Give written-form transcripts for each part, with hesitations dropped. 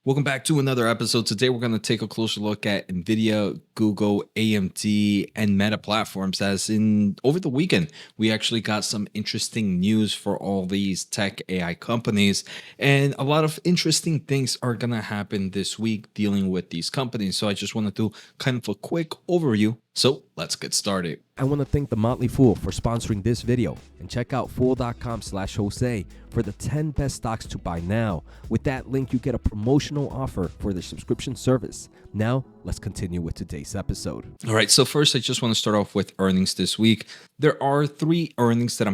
Welcome back to another episode. Today, we're going to take a closer look at Nvidia, Google, AMD, and Meta platforms. As in over the weekend, we actually got some interesting news for all these tech AI companies, and a lot of interesting things are going to happen this week dealing with these companies. So, I just want to do kind of a quick overview. So, let's get started. I want to thank The Motley Fool for sponsoring this video, and check out fool.com/Jose for the 10 best stocks to buy now. With that link, you get a promotional offer for the subscription service. Now, let's continue with today's episode. All right, so first, I just want to start off with earnings this week. There are three earnings that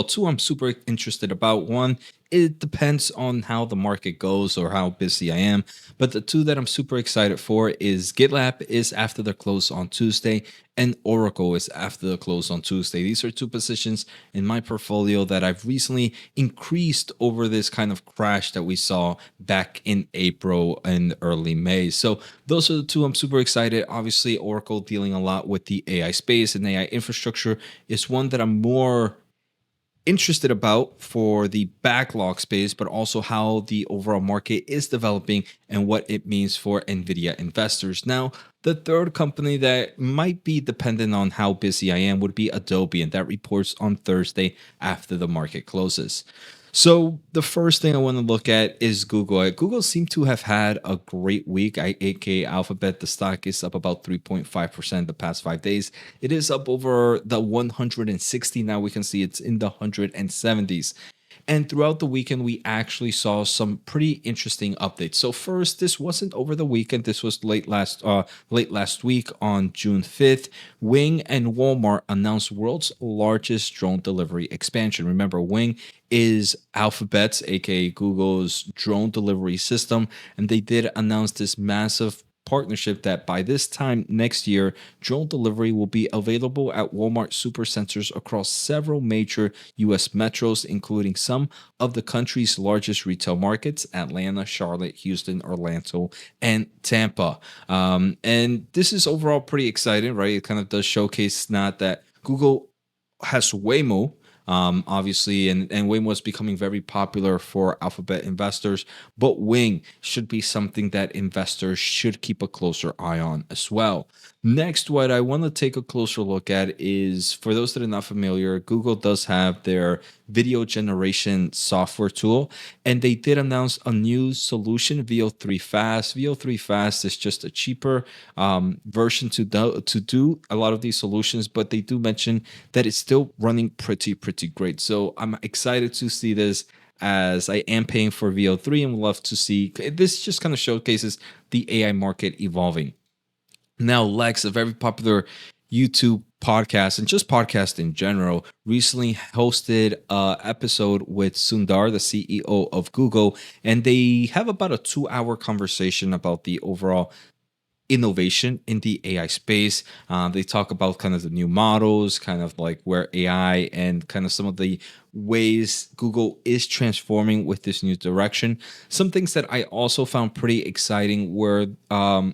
two I'm super interested about. One, it depends on how the market goes or how busy I am. But the two that I'm super excited for is GitLab is after the close on Tuesday, and Oracle is after the close on Tuesday. These are two positions in my portfolio that I've recently increased over this kind of crash that we saw back in April and early May. So those are the two I'm super excited. Obviously, Oracle dealing a lot with the AI space and AI infrastructure is one that I'm more interested about for the backlog space, but also how the overall market is developing and what it means for Nvidia investors. Now, the third company that might be dependent on how busy I am would be Adobe, and that reports on Thursday after the market closes. So the first thing I want to look at is Google. Google seemed to have had a great week. aka Alphabet, the stock is up about 3.5% the past 5 days. It is up over the 160. Now we can see it's in the 170s. And throughout the weekend, we actually saw some pretty interesting updates. So first, this wasn't over the weekend. This was late last week on June 5th. Wing and Walmart announced world's largest drone delivery expansion. Remember, Wing is Alphabet's, aka Google's drone delivery system, and they did announce this massive partnership that by this time next year, drone delivery will be available at Walmart supercenters across several major US metros, including some of the country's largest retail markets: Atlanta, Charlotte, Houston, Orlando, and Tampa. And this is overall pretty exciting, right? It kind of does showcase not that Google has Waymo, obviously, and Waymo is becoming very popular for Alphabet investors, but Wing should be something that investors should keep a closer eye on as well. Next, what I want to take a closer look at is, for those that are not familiar, Google does have their video generation software tool, and they did announce a new solution, VO3 Fast. VO3 Fast is just a cheaper version to do a lot of these solutions, but they do mention that it's still running pretty great. So I'm excited to see this, as I am paying for VO3 and would love to see this. Just kind of showcases the AI market evolving. Now, Lex, a very popular YouTube podcast and just podcast in general, recently hosted an episode with Sundar, the CEO of Google, and they have about a 2-hour conversation about the overall innovation in the AI space. They talk about kind of the new models, kind of like where AI and kind of some of the ways Google is transforming with this new direction. Some things that I also found pretty exciting were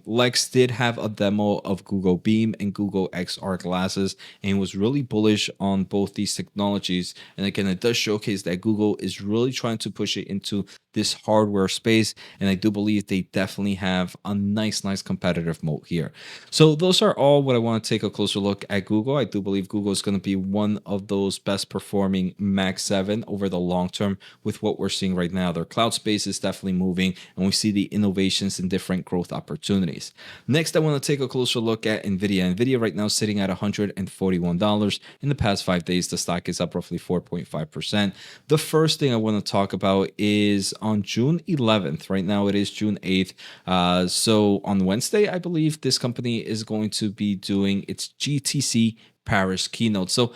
Lex did have a demo of Google Beam and Google XR glasses, and was really bullish on both these technologies. And again, it does showcase that Google is really trying to push it into this hardware space, and I do believe they definitely have a nice competitive moat here. So those are all what I want to take a closer look at Google. I do believe Google is going to be one of those best performing Mac 7 over the long term with what we're seeing right now. Their cloud space is definitely moving, and we see the innovations and different growth opportunities. Next, I want to take a closer look at Nvidia. Nvidia right now sitting at $141. In the past 5 days, the stock is up roughly 4.5%. The first thing I want to talk about is on June 11th. Right now it is June 8th. So on Wednesday, I believe this company is going to be doing its GTC Paris keynote. So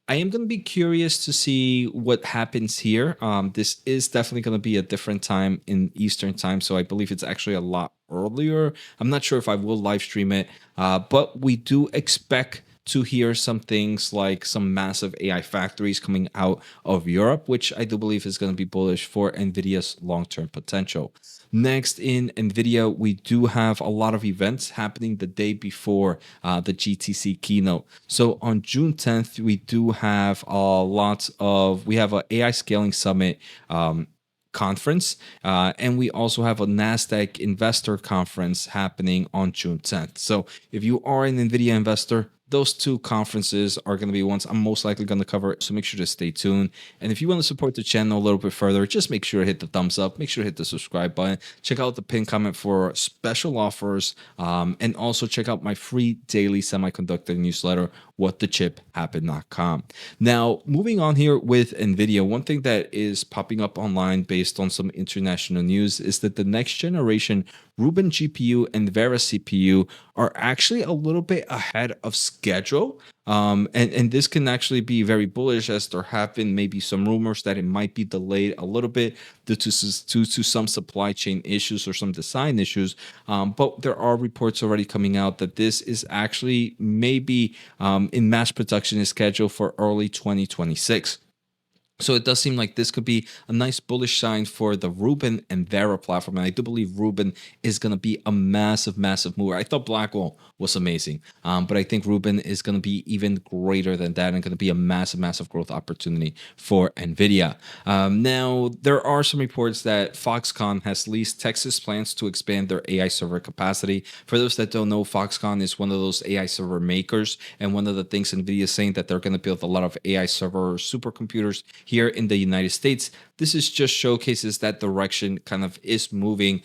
I am going to be curious to see what happens here. This is definitely going to be a different time in Eastern time, so I believe it's actually a lot earlier. I'm not sure if I will live stream it, but we do expect to hear some things like some massive AI factories coming out of Europe, which I do believe is going to be bullish for NVIDIA's long-term potential. Next, in NVIDIA, we do have a lot of events happening the day before the GTC keynote. So on June 10th, we do have we have an AI Scaling Summit conference. And we also have a NASDAQ investor conference happening on June 10th. So if you are an NVIDIA investor, those two conferences are going to be ones I'm most likely going to cover. So make sure to stay tuned. And if you want to support the channel a little bit further, just make sure to hit the thumbs up. Make sure to hit the subscribe button. Check out the pinned comment for special offers. And also check out my free daily semiconductor newsletter, whatthechipHappened.com. Now, moving on here with NVIDIA, one thing that is popping up online based on some international news is that the next generation Rubin GPU and Vera CPU are actually a little bit ahead of schedule. And this can actually be very bullish, as there have been maybe some rumors that it might be delayed a little bit due to some supply chain issues or some design issues. But there are reports already coming out that this is actually maybe in mass production is scheduled for early 2026. So it does seem like this could be a nice bullish sign for the Rubin and Vera platform. And I do believe Rubin is going to be a massive, massive mover. I thought Blackwell was amazing, but I think Rubin is going to be even greater than that and going to be a massive, massive growth opportunity for NVIDIA. Now, there are some reports that Foxconn has leased Texas plans to expand their AI server capacity. For those that don't know, Foxconn is one of those AI server makers. And one of the things NVIDIA is saying that they're going to build a lot of AI server supercomputers here in the United States. This is just showcases that direction kind of is moving.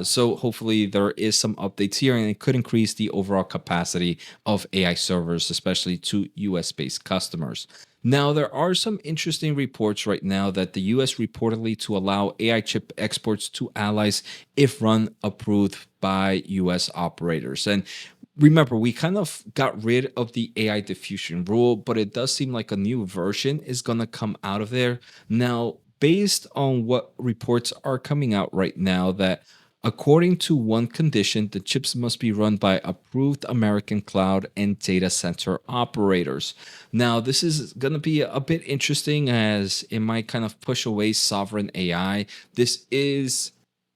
So hopefully there is some updates here, and it could increase the overall capacity of AI servers, especially to US based customers. Now, there are some interesting reports right now that the US reportedly to allow AI chip exports to allies if run approved by US operators. And remember, we kind of got rid of the AI diffusion rule, but it does seem like a new version is going to come out of there. Now, based on what reports are coming out right now, that according to one condition, the chips must be run by approved American cloud and data center operators. Now, this is going to be a bit interesting, as it might kind of push away sovereign AI. This is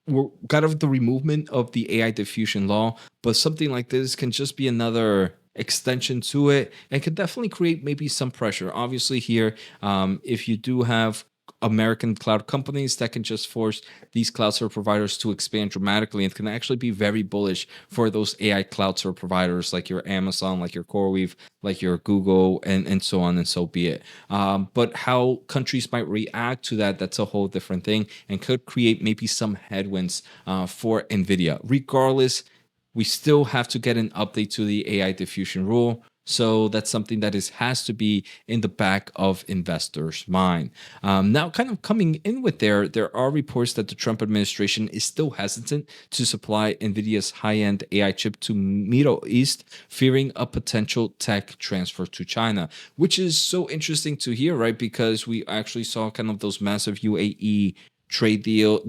we're got of the removement of the AI diffusion law, but something like this can just be another extension to it and could definitely create maybe some pressure. Obviously, here, if you do have American cloud companies, that can just force these cloud server providers to expand dramatically, and can actually be very bullish for those AI cloud server providers like your Amazon, like your CoreWeave, like your Google, and so on and so be it. But how countries might react to that, that's a whole different thing, and could create maybe some headwinds for NVIDIA. Regardless, we still have to get an update to the AI diffusion rule. So that's something that has to be in the back of investors' mind. Now, kind of coming in with there are reports that the Trump administration is still hesitant to supply NVIDIA's high-end AI chip to Middle East, fearing a potential tech transfer to China, which is so interesting to hear, right? Because we actually saw kind of those massive UAE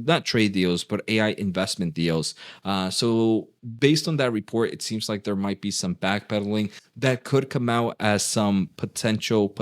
not trade deals, but AI investment deals. So based on that report, it seems like there might be some backpedaling that could come out as some potential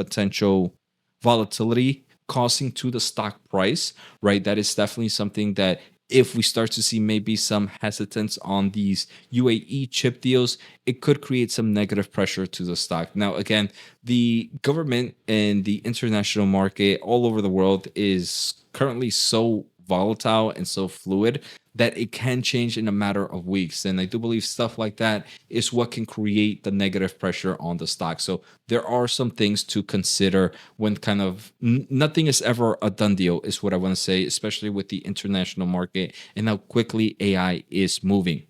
volatility causing to the stock price, right? That is definitely something that if we start to see maybe some hesitance on these UAE chip deals, it could create some negative pressure to the stock. Now, again, the government and the international market all over the world is currently so volatile and so fluid that it can change in a matter of weeks. And I do believe stuff like that is what can create the negative pressure on the stock. So there are some things to consider when kind of nothing is ever a done deal, is what I want to say, especially with the international market and how quickly AI is moving.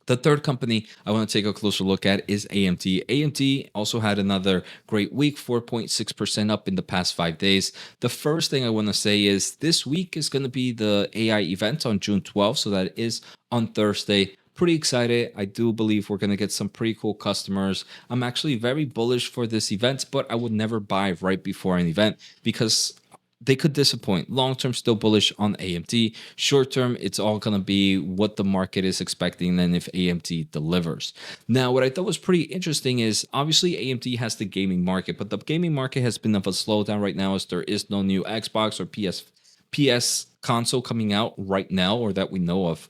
The third company I want to take a closer look at is AMD. AMD also had another great week, 4.6% up in the past 5 days. The first thing I want to say is this week is going to be the AI event on June 12th. So that is on Thursday. Pretty excited. I do believe we're going to get some pretty cool customers. I'm actually very bullish for this event, but I would never buy right before an event because they could disappoint. Long term, still bullish on AMD. Short term, it's all going to be what the market is expecting and if AMD delivers. Now, what I thought was pretty interesting is obviously AMD has the gaming market, but the gaming market has been of a slowdown right now as there is no new Xbox or PS console coming out right now or that we know of.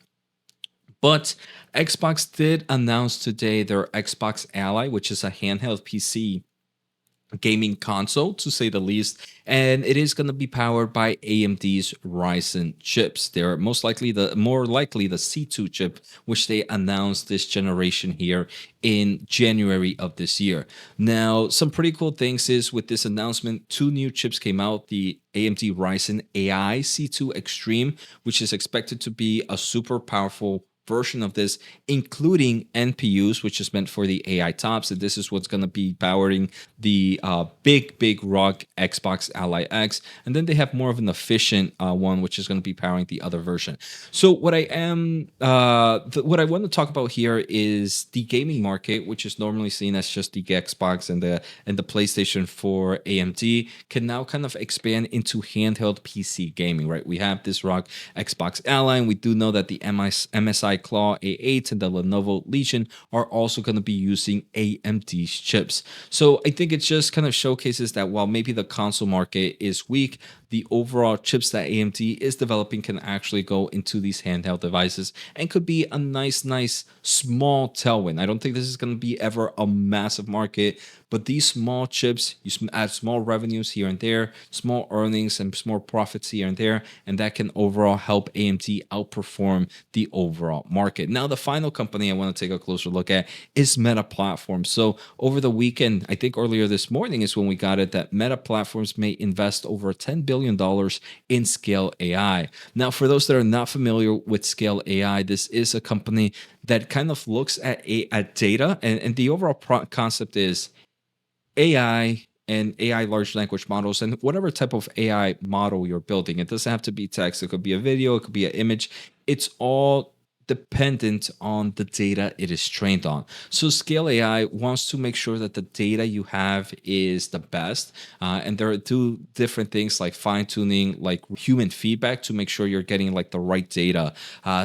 But Xbox did announce today their Xbox Ally, which is a handheld PC gaming console, to say the least, and it is going to be powered by AMD's Ryzen chips. They're most likely the more likely the C2 chip, which they announced this generation here in January of this year. Now, some pretty cool things is with this announcement, two new chips came out: the AMD Ryzen AI C2 Extreme, which is expected to be a super powerful version of this, including NPUs, which is meant for the AI tops. And this is what's going to be powering the big rock Xbox Ally X. And then they have more of an efficient one, which is going to be powering the other version. So what what I want to talk about here is the gaming market, which is normally seen as just the Xbox and the PlayStation for AMD, can now kind of expand into handheld PC gaming, right? We have this ROG Xbox Ally, and we do know that the MSI Claw A8 and the Lenovo Legion are also going to be using AMD's chips. So I think it just kind of showcases that while maybe the console market is weak, the overall chips that AMD is developing can actually go into these handheld devices and could be a nice small tailwind. I don't think this is going to be ever a massive market, but these small chips, you add small revenues here and there, small earnings and small profits here and there, and that can overall help AMD outperform the overall market. Now, the final company I want to take a closer look at is Meta Platforms. So over the weekend, I think earlier this morning is when we got it, that Meta Platforms may invest over $10 billion in Scale AI. Now, for those that are not familiar with Scale AI, this is a company that kind of looks at data, and the overall concept is AI and AI large language models and whatever type of AI model you're building. It doesn't have to be text. It could be a video. It could be an image. It's all dependent on the data it is trained on. So Scale AI wants to make sure that the data you have is the best. And there are two different things like fine tuning, like human feedback to make sure you're getting like the right data.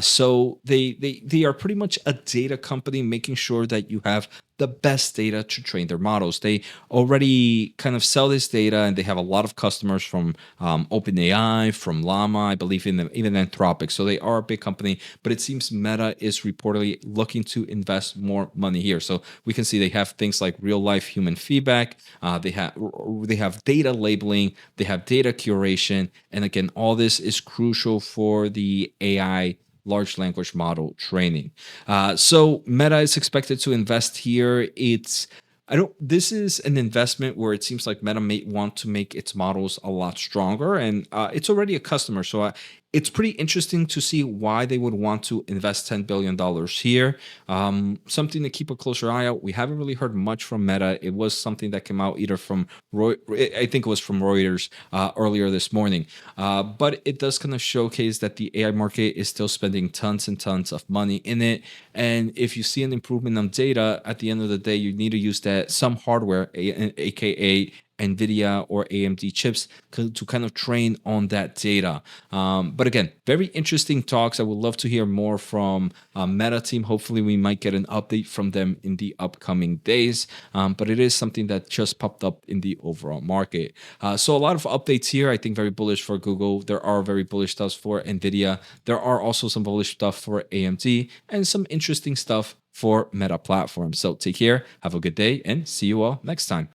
So they are pretty much a data company, making sure that you have the best data to train their models. They already kind of sell this data, and they have a lot of customers from OpenAI, from Llama, I believe, even Anthropic. So they are a big company, but it seems Meta is reportedly looking to invest more money here. So we can see they have things like real life human feedback. They have data labeling. They have data curation, and again, all this is crucial for the AI large language model training. So Meta is expected to invest here. This is an investment where it seems like Meta may want to make its models a lot stronger, and it's already a customer. So it's pretty interesting to see why they would want to invest $10 billion here. Something to keep a closer eye out. We haven't really heard much from Meta. It was something that came out either from I think it was from Reuters earlier this morning. But it does kind of showcase that the AI market is still spending tons and tons of money in it. And if you see an improvement on data, at the end of the day, you need to use some hardware, aka Nvidia or AMD chips, to kind of train on that data. But again, very interesting talks. I would love to hear more from Meta team. Hopefully we might get an update from them in the upcoming days. But it is something that just popped up in the overall market. So a lot of updates here. I think very bullish for Google. There are very bullish stuff for Nvidia. There are also some bullish stuff for AMD and some interesting stuff for Meta Platforms. So take care, have a good day, and see you all next time.